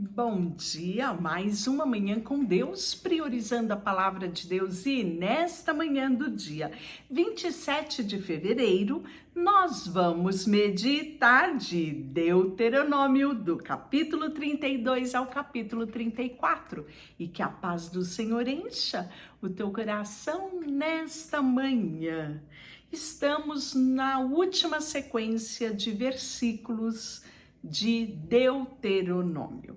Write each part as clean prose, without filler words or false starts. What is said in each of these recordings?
Bom dia, mais uma manhã com Deus, priorizando a palavra de Deus. E nesta manhã do dia 27 de fevereiro, nós vamos meditar de Deuteronômio, do capítulo 32 ao capítulo 34. E que a paz do Senhor encha o teu coração nesta manhã. Estamos na última sequência de versículos de Deuteronômio.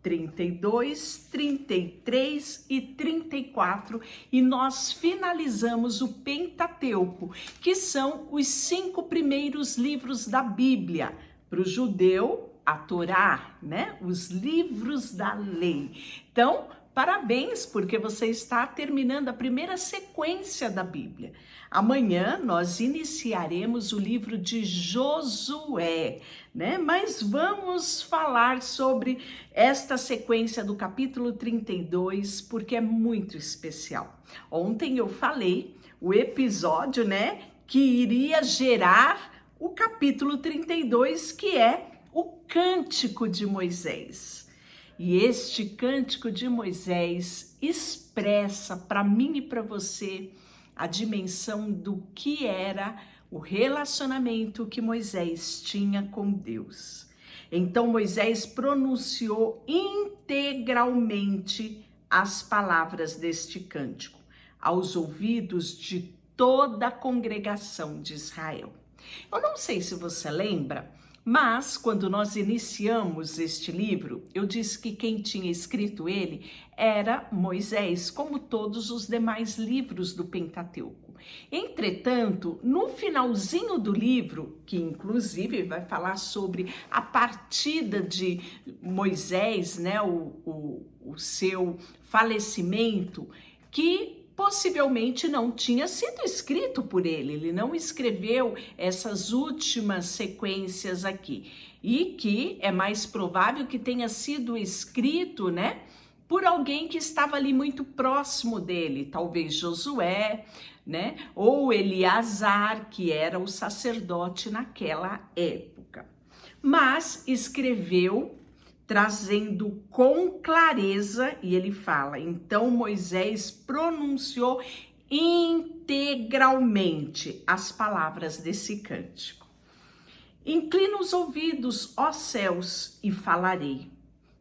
32, 33 e 34, e nós finalizamos o Pentateuco, que são os 5 primeiros livros da Bíblia. Para o judeu, a Torá, né? Os livros da lei. Então, parabéns, porque você está terminando a primeira sequência da Bíblia. Amanhã nós iniciaremos o livro de Josué, né? Mas vamos falar sobre esta sequência do capítulo 32, porque é muito especial. Ontem eu falei o episódio, né, que iria gerar o capítulo 32, que é o Cântico de Moisés. E este Cântico de Moisés expressa para mim e para você a dimensão do que era o relacionamento que Moisés tinha com Deus. Então Moisés pronunciou integralmente as palavras deste cântico aos ouvidos de toda a congregação de Israel. Eu não sei se você lembra, mas quando nós iniciamos este livro, eu disse que quem tinha escrito ele era Moisés, como todos os demais livros do Pentateuco. Entretanto, no finalzinho do livro, que inclusive vai falar sobre a partida de Moisés, né, o seu falecimento, que possivelmente não tinha sido escrito por ele não escreveu essas últimas sequências aqui, e que é mais provável que tenha sido escrito, né, por alguém que estava ali muito próximo dele, talvez Josué, né, ou Eleazar, que era o sacerdote naquela época. Mas escreveu trazendo com clareza, e ele fala, então Moisés pronunciou integralmente as palavras desse cântico. Inclina os ouvidos, ó céus, e falarei,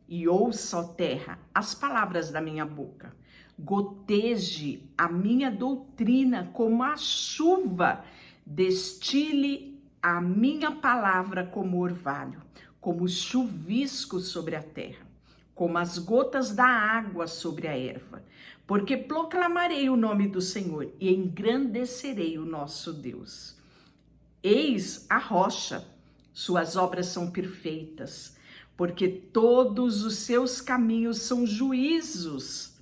e ouça, ó terra, as palavras da minha boca. Goteje a minha doutrina como a chuva, destile a minha palavra como orvalho, como o chuvisco sobre a terra, como as gotas da água sobre a erva, porque proclamarei o nome do Senhor e engrandecerei o nosso Deus. Eis a rocha, suas obras são perfeitas, porque todos os seus caminhos são juízos.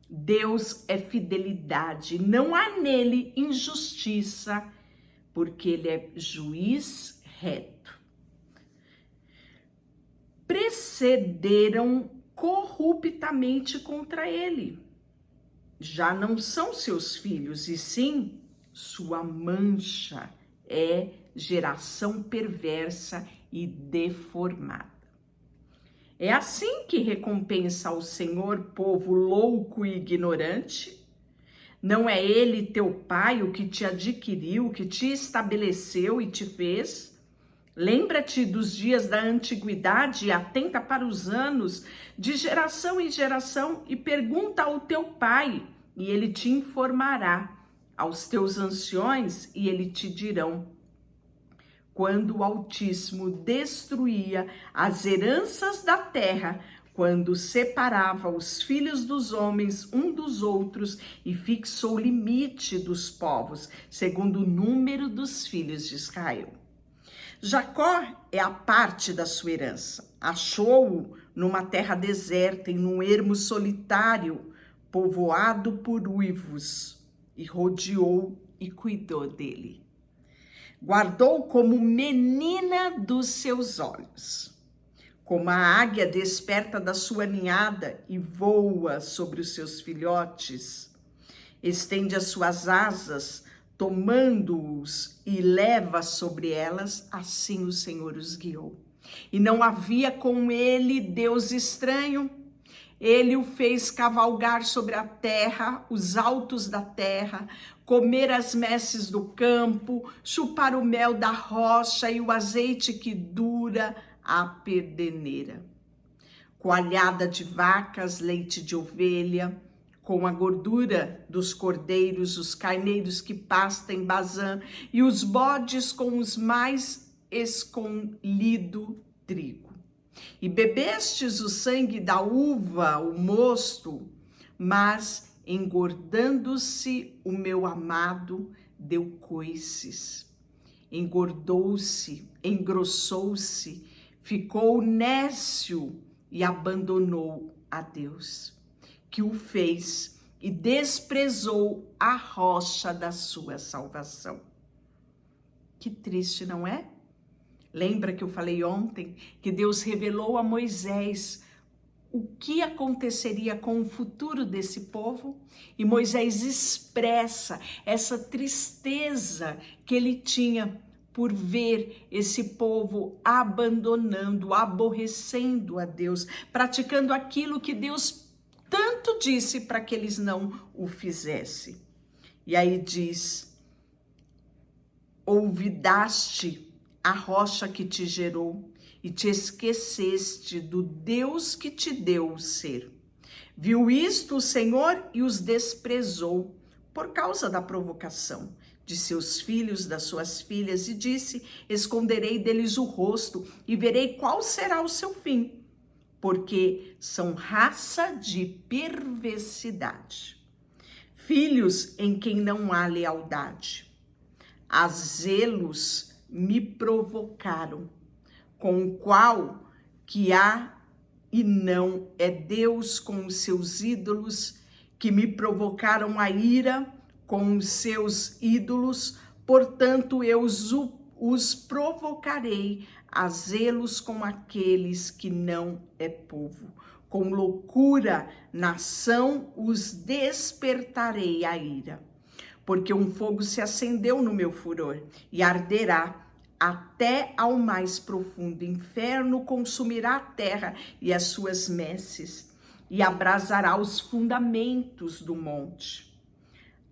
Deus é fidelidade, não há nele injustiça, porque ele é juiz reto. Precederam corruptamente contra ele. Já não são seus filhos, e sim sua mancha é geração perversa e deformada. É assim que recompensa ao Senhor povo louco e ignorante? Não é ele teu pai o que te adquiriu, que te estabeleceu e te fez? Lembra-te dos dias da antiguidade e atenta para os anos de geração em geração e pergunta ao teu pai e ele te informará, aos teus anciões e eles te dirão. Quando o Altíssimo destruía as heranças da terra, quando separava os filhos dos homens um dos outros e fixou o limite dos povos, segundo o número dos filhos de Israel. Jacó é a parte da sua herança. Achou-o numa terra deserta, em um ermo solitário, povoado por uivos, e rodeou e cuidou dele. Guardou como menina dos seus olhos. Como a águia desperta da sua ninhada e voa sobre os seus filhotes, estende as suas asas, tomando-os e leva sobre elas, assim o Senhor os guiou. E não havia com ele Deus estranho. Ele o fez cavalgar sobre a terra, os altos da terra, comer as messes do campo, chupar o mel da rocha e o azeite que dura a perdeneira. Coalhada de vacas, leite de ovelha, com a gordura dos cordeiros, os carneiros que pasta em Bazã, e os bodes com os mais escolhido trigo. E bebestes o sangue da uva, o mosto, mas engordando-se o meu amado, deu coices. Engordou-se, engrossou-se, ficou nécio e abandonou a Deus, que o fez e desprezou a rocha da sua salvação. Que triste, não é? Lembra que eu falei ontem que Deus revelou a Moisés o que aconteceria com o futuro desse povo? E Moisés expressa essa tristeza que ele tinha por ver esse povo abandonando, aborrecendo a Deus, praticando aquilo que Deus tanto disse para que eles não o fizessem. E aí diz: olvidaste a rocha que te gerou e te esqueceste do Deus que te deu o ser. Viu isto o Senhor e os desprezou por causa da provocação de seus filhos, das suas filhas, e disse: esconderei deles o rosto e verei qual será o seu fim, porque são raça de perversidade, filhos em quem não há lealdade. A zelos me provocaram, com o qual que há e não é Deus, com os seus ídolos, que me provocaram a ira com os seus ídolos, portanto eu os provocarei a zelos com aqueles que não é povo. Com loucura, nação, os despertarei a ira. Porque um fogo se acendeu no meu furor e arderá até ao mais profundo inferno, consumirá a terra e as suas messes e abrasará os fundamentos do monte.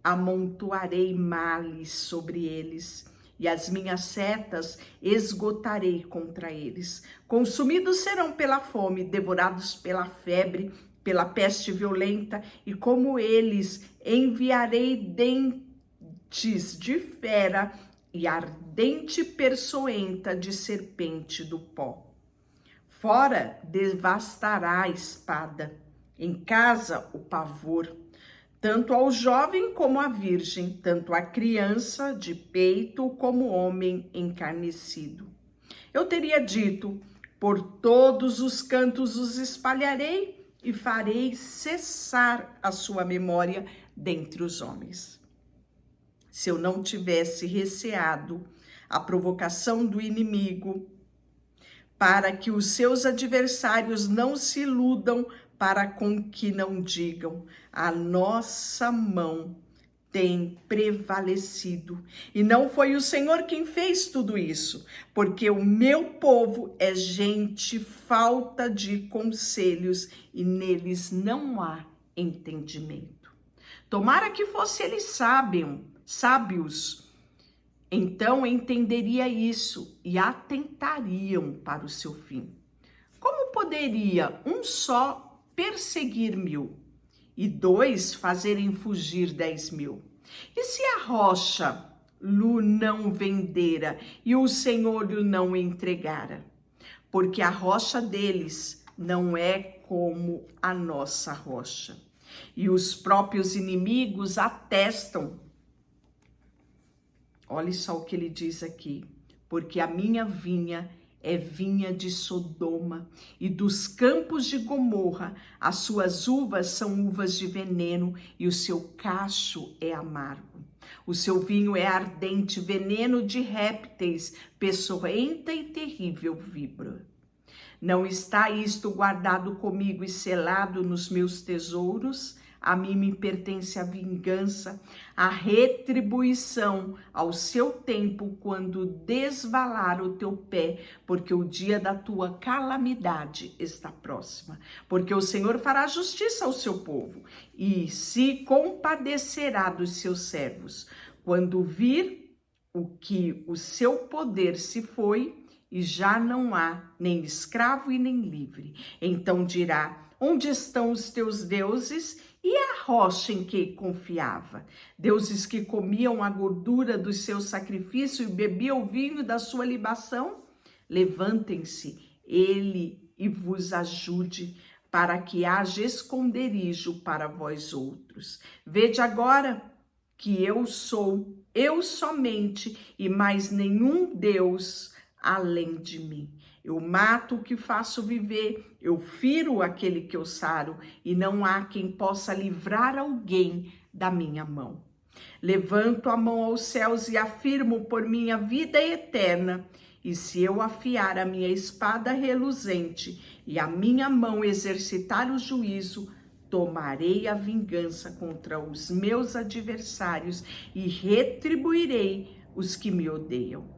Amontoarei males sobre eles e as minhas setas esgotarei contra eles. Consumidos serão pela fome, devorados pela febre, pela peste violenta, e como eles enviarei dentes de fera e ardente peçonhenta de serpente do pó. Fora devastará a espada, em casa o pavor, tanto ao jovem como à virgem, tanto à criança de peito como homem encarnecido. Eu teria dito: por todos os cantos os espalharei e farei cessar a sua memória dentre os homens. Se eu não tivesse receado a provocação do inimigo, para que os seus adversários não se iludam, para com que não digam: a nossa mão tem prevalecido. E não foi o Senhor quem fez tudo isso, porque o meu povo é gente falta de conselhos e neles não há entendimento. Tomara que fosse eles sábios, então entenderia isso e atentariam para o seu fim. Como poderia um só perseguir 1000 e 2 fazerem fugir 10.000? E se a rocha lhe não vendera e o Senhor lhe não entregara? Porque a rocha deles não é como a nossa rocha. E os próprios inimigos atestam. Olha só o que ele diz aqui: porque a minha vinha é vinha de Sodoma e dos campos de Gomorra, as suas uvas são uvas de veneno e o seu cacho é amargo. O seu vinho é ardente, veneno de répteis, peçonhenta e terrível víbora. Não está isto guardado comigo e selado nos meus tesouros? a mim me pertence a vingança, a retribuição ao seu tempo, quando desvalar o teu pé, porque o dia da tua calamidade está próxima. Porque o Senhor fará justiça ao seu povo e se compadecerá dos seus servos, quando vir o que o seu poder se foi e já não há nem escravo e nem livre. Então dirá: onde estão os teus deuses e a rocha em que confiava? Deuses que comiam a gordura do seu sacrifício e bebiam o vinho da sua libação? Levantem-se, ele e vos ajude, para que haja esconderijo para vós outros. Vede agora que eu sou, eu somente, e mais nenhum Deus além de mim. Eu mato o que faço viver, eu firo aquele que eu saro, e não há quem possa livrar alguém da minha mão. Levanto a mão aos céus e afirmo por minha vida eterna, e se eu afiar a minha espada reluzente e a minha mão exercitar o juízo, tomarei a vingança contra os meus adversários e retribuirei os que me odeiam.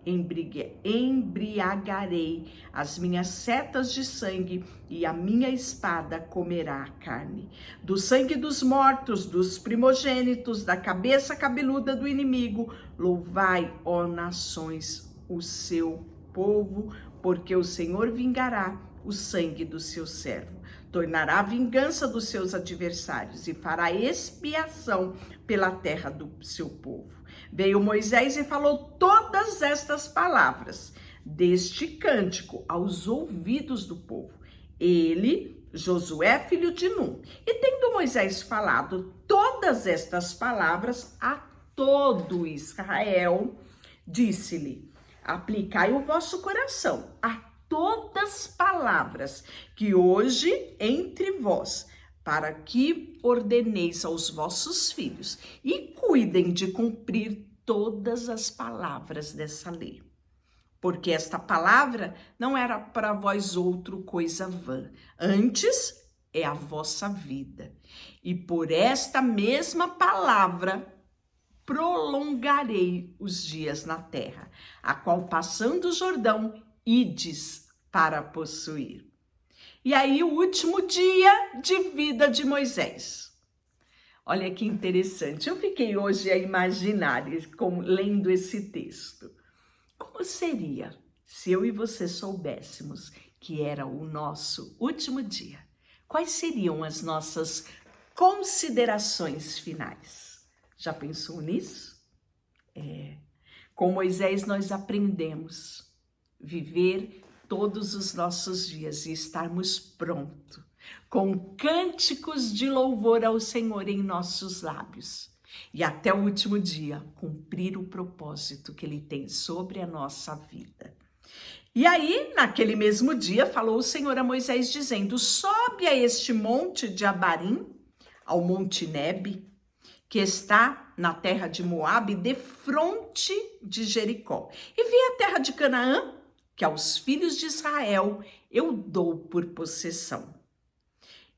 Embriagarei as minhas setas de sangue e a minha espada comerá a carne. Do sangue dos mortos, dos primogênitos, da cabeça cabeluda do inimigo, louvai, ó nações, o seu povo, porque o Senhor vingará o sangue do seu servo. Tornará a vingança dos seus adversários e fará expiação pela terra do seu povo. Veio Moisés e falou todas estas palavras deste cântico aos ouvidos do povo. Ele, Josué, filho de Num. E tendo Moisés falado todas estas palavras a todo Israel, disse-lhe: aplicai o vosso coração a todas palavras que hoje entre vós, para que ordeneis aos vossos filhos e cuidem de cumprir todas as palavras dessa lei. Porque esta palavra não era para vós outro coisa vã, antes é a vossa vida. E por esta mesma palavra prolongarei os dias na terra, a qual passando o Jordão, ides para possuir. E aí o último dia de vida de Moisés. Olha que interessante, eu fiquei hoje a imaginar, lendo esse texto. Como seria se eu e você soubéssemos que era o nosso último dia? Quais seriam as nossas considerações finais? Já pensou nisso? Com Moisés nós aprendemos viver todos os nossos dias e estarmos prontos, com cânticos de louvor ao Senhor em nossos lábios. E até o último dia, cumprir o propósito que Ele tem sobre a nossa vida. E aí, naquele mesmo dia, falou o Senhor a Moisés, dizendo: sobe a este monte de Abarim, ao monte Nebe, que está na terra de Moabe, defronte de Jericó. E vê a terra de Canaã, que aos filhos de Israel eu dou por possessão.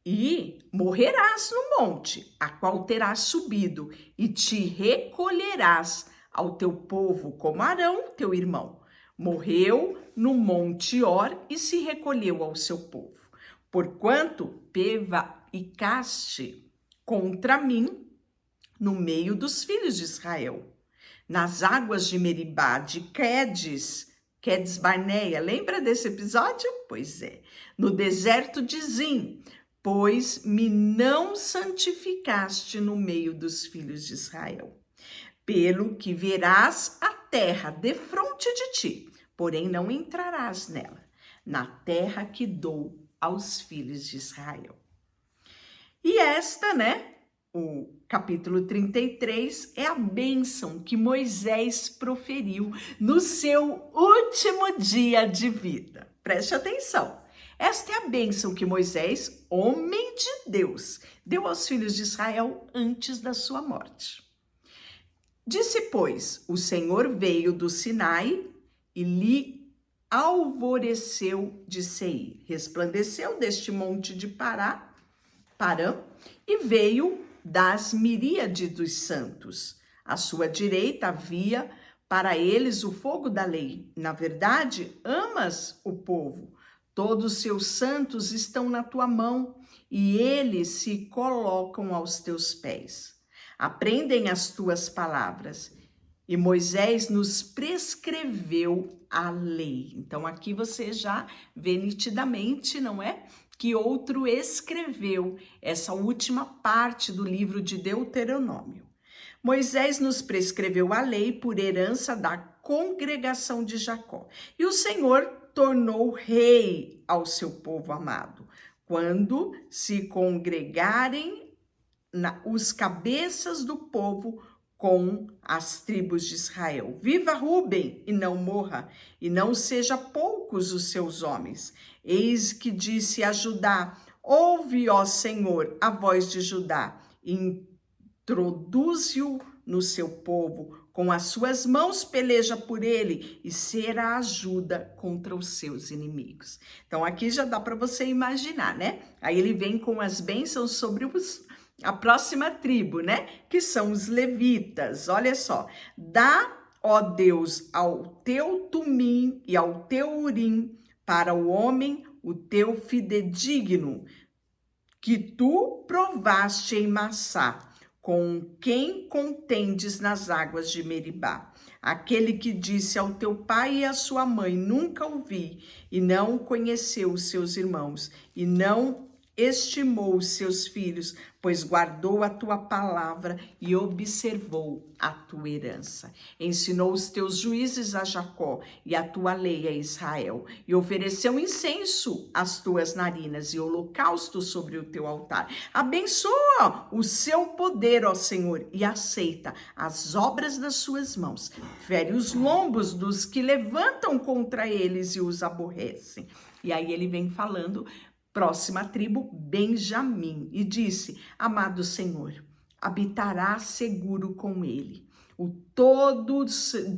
E morrerás no monte, a qual terás subido, e te recolherás ao teu povo, como Arão, teu irmão. Morreu no monte Or e se recolheu ao seu povo. Porquanto prevaricaste contra mim no meio dos filhos de Israel, nas águas de Meribá, de Quedes Barneia, lembra desse episódio? Pois é, no deserto de Zim, pois me não santificaste no meio dos filhos de Israel. Pelo que verás a terra defronte de ti, porém não entrarás nela, na terra que dou aos filhos de Israel. E esta, o capítulo 33 é a bênção que Moisés proferiu no seu último dia de vida. Preste atenção. Esta é a bênção que Moisés, homem de Deus, deu aos filhos de Israel antes da sua morte. Disse, pois, o Senhor veio do Sinai e lhe alvoreceu de Seir. Resplandeceu deste monte de Parã e veio das miríades dos santos. À sua direita havia para eles o fogo da lei. Na verdade, amas o povo. Todos os seus santos estão na tua mão e eles se colocam aos teus pés. Aprendem as tuas palavras. E Moisés nos prescreveu a lei. Então aqui você já vê nitidamente, não é? Que outro escreveu essa última parte do livro de Deuteronômio. Moisés nos prescreveu a lei por herança da congregação de Jacó. E o Senhor tornou rei ao seu povo amado, quando se congregarem os cabeças do povo com as tribos de Israel. Viva Ruben e não morra, e não seja poucos os seus homens. Eis que disse a Judá: ouve, ó Senhor, a voz de Judá, introduze-o no seu povo, com as suas mãos peleja por ele e será ajuda contra os seus inimigos. Então aqui já dá para você imaginar, né? Aí ele vem com as bênçãos sobre a próxima tribo, né? Que são os levitas. Olha só. Dá, ó Deus, ao teu tumim e ao teu urim para o homem o teu fidedigno, que tu provaste em Massá, com quem contendes nas águas de Meribá. Aquele que disse ao teu pai e à sua mãe, nunca ouvi, e não conheceu os seus irmãos, e não estimou os seus filhos, pois guardou a tua palavra e observou a tua herança. Ensinou os teus juízes a Jacó e a tua lei a Israel, e ofereceu incenso às tuas narinas e holocausto sobre o teu altar. Abençoa o seu poder, ó Senhor, e aceita as obras das suas mãos. Fere os lombos dos que levantam contra eles e os aborrecem. E aí ele vem falando, próxima tribo, Benjamim, e disse: amado Senhor, habitará seguro com ele. Todo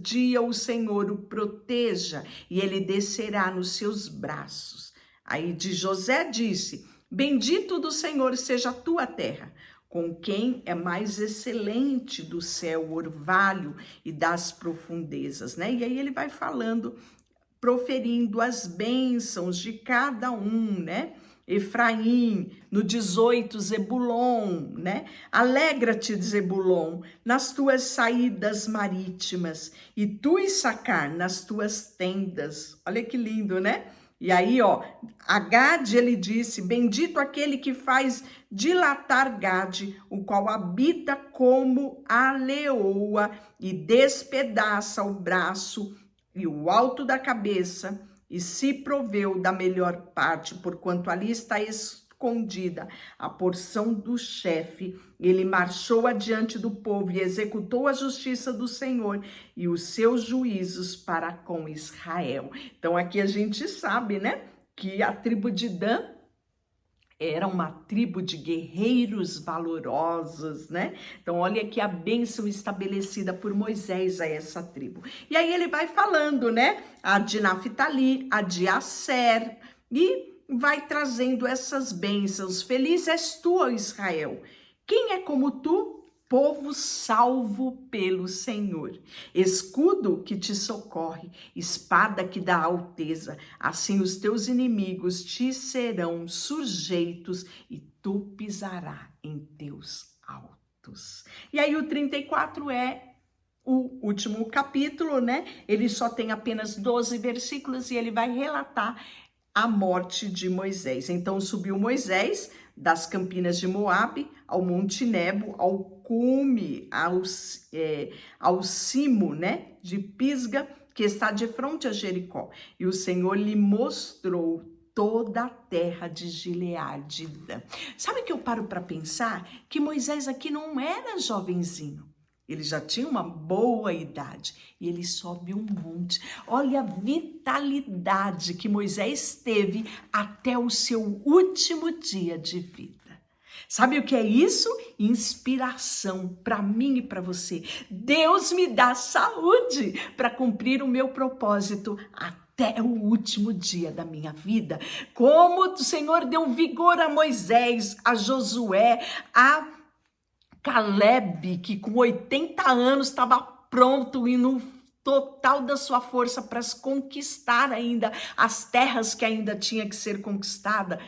dia o Senhor o proteja e ele descerá nos seus braços. Aí de José disse: bendito do Senhor seja a tua terra, com quem é mais excelente do céu o orvalho e das profundezas, né? E aí ele vai falando, proferindo as bênçãos de cada um, né? Efraim, no 18, Zebulon, né? Alegra-te, Zebulon, nas tuas saídas marítimas, e tu, Issacar, nas tuas tendas. Olha que lindo, né? E aí, ó, a Gade, ele disse: bendito aquele que faz dilatar Gade, o qual habita como a leoa e despedaça o braço e o alto da cabeça, e se proveu da melhor parte, porquanto ali está escondida a porção do chefe. Ele marchou adiante do povo e executou a justiça do Senhor e os seus juízos para com Israel. Então aqui a gente sabe, né, que a tribo de Dan era uma tribo de guerreiros valorosos, né? Então, olha aqui a bênção estabelecida por Moisés a essa tribo. E aí ele vai falando, né? A de Naphtali, a de Asser, e vai trazendo essas bênçãos. Feliz és tu, ó Israel. Quem é como tu? Povo salvo pelo Senhor, escudo que te socorre, espada que dá alteza, assim os teus inimigos te serão sujeitos e tu pisarás em teus altos. E aí o 34 é o último capítulo, né? Ele só tem apenas 12 versículos e ele vai relatar a morte de Moisés. Então subiu Moisés das campinas de Moabe ao Monte Nebo, ao cume, ao cimo, né, de Pisga, que está de frente a Jericó. E o Senhor lhe mostrou toda a terra de Gileade. Sabe que eu paro para pensar? Que Moisés aqui não era jovenzinho. Ele já tinha uma boa idade e ele sobe um monte. Olha a vitalidade que Moisés teve até o seu último dia de vida. Sabe o que é isso? Inspiração para mim e para você. Deus me dá saúde para cumprir o meu propósito até o último dia da minha vida. Como o Senhor deu vigor a Moisés, a Josué, a Caleb, que com 80 anos estava pronto e no total da sua força para conquistar ainda as terras que ainda tinha que ser conquistada.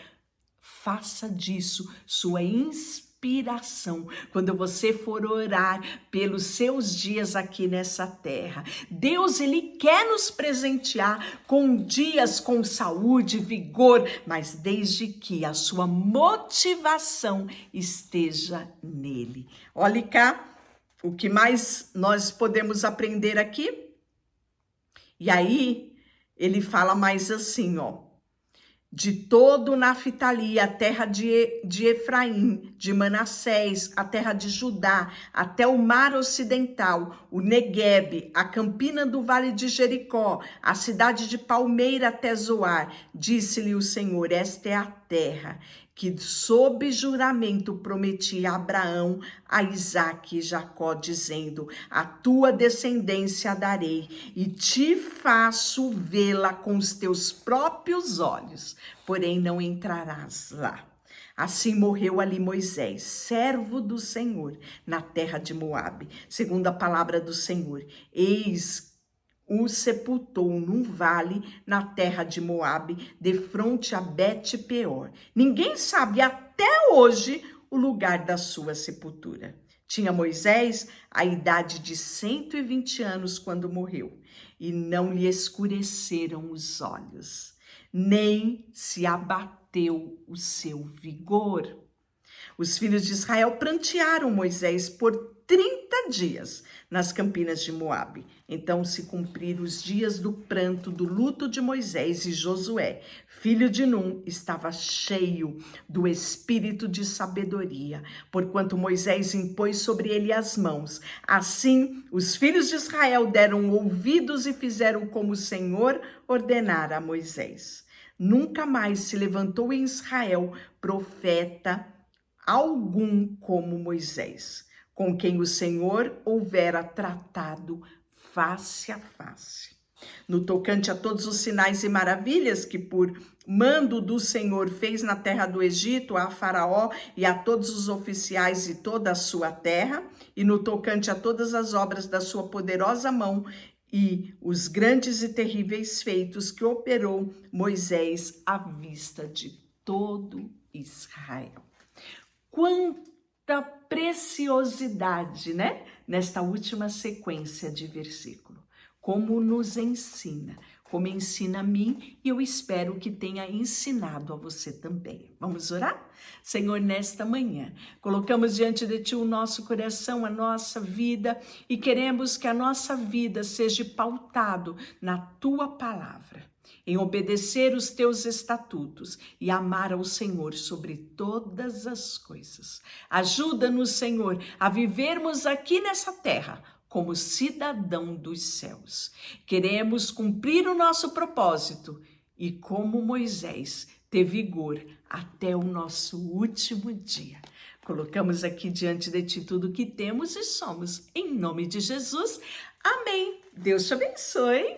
Faça disso sua inspiração quando você for orar pelos seus dias aqui nessa terra. Deus, ele quer nos presentear com dias com saúde, vigor, mas desde que a sua motivação esteja nele. Olhe cá, o que mais nós podemos aprender aqui? E aí, ele fala mais assim, ó. De todo o Naftali, a terra de Efraim, de Manassés, a terra de Judá, até o mar ocidental, o Neguebe, a campina do vale de Jericó, a cidade de Palmeira até Zoar, disse-lhe o Senhor, esta é a terra que sob juramento prometi a Abraão, a Isaque e Jacó, dizendo, a tua descendência darei e te faço vê-la com os teus próprios olhos, porém não entrarás lá. Assim morreu ali Moisés, servo do Senhor, na terra de Moabe, segundo a palavra do Senhor. Eis o sepultou num vale na terra de Moabe, defronte a Bet-peor. Ninguém sabe até hoje o lugar da sua sepultura. Tinha Moisés a idade de 120 anos quando morreu, e não lhe escureceram os olhos, nem se abateu o seu vigor. Os filhos de Israel prantearam Moisés por 30 dias nas campinas de Moabe. Então se cumpriram os dias do pranto, do luto de Moisés, e Josué, filho de Num, estava cheio do espírito de sabedoria, porquanto Moisés impôs sobre ele as mãos. Assim, os filhos de Israel deram ouvidos e fizeram como o Senhor ordenara a Moisés. Nunca mais se levantou em Israel profeta algum como Moisés, com quem o Senhor houvera tratado face a face. No tocante a todos os sinais e maravilhas que por mando do Senhor fez na terra do Egito, a Faraó e a todos os oficiais e toda a sua terra, e no tocante a todas as obras da sua poderosa mão e os grandes e terríveis feitos que operou Moisés à vista de todo Israel. Quanta preciosidade, né? Nesta última sequência de versículo. Como nos ensina, como ensina a mim, e eu espero que tenha ensinado a você também. Vamos orar? Senhor, nesta manhã, colocamos diante de Ti o nosso coração, a nossa vida, e queremos que a nossa vida seja pautado na Tua palavra, em obedecer os Teus estatutos e amar ao Senhor sobre todas as coisas. Ajuda-nos, Senhor, a vivermos aqui nessa terra como cidadão dos céus. Queremos cumprir o nosso propósito e, como Moisés, ter vigor até o nosso último dia. Colocamos aqui diante de Ti tudo o que temos e somos. Em nome de Jesus, amém. Deus te abençoe.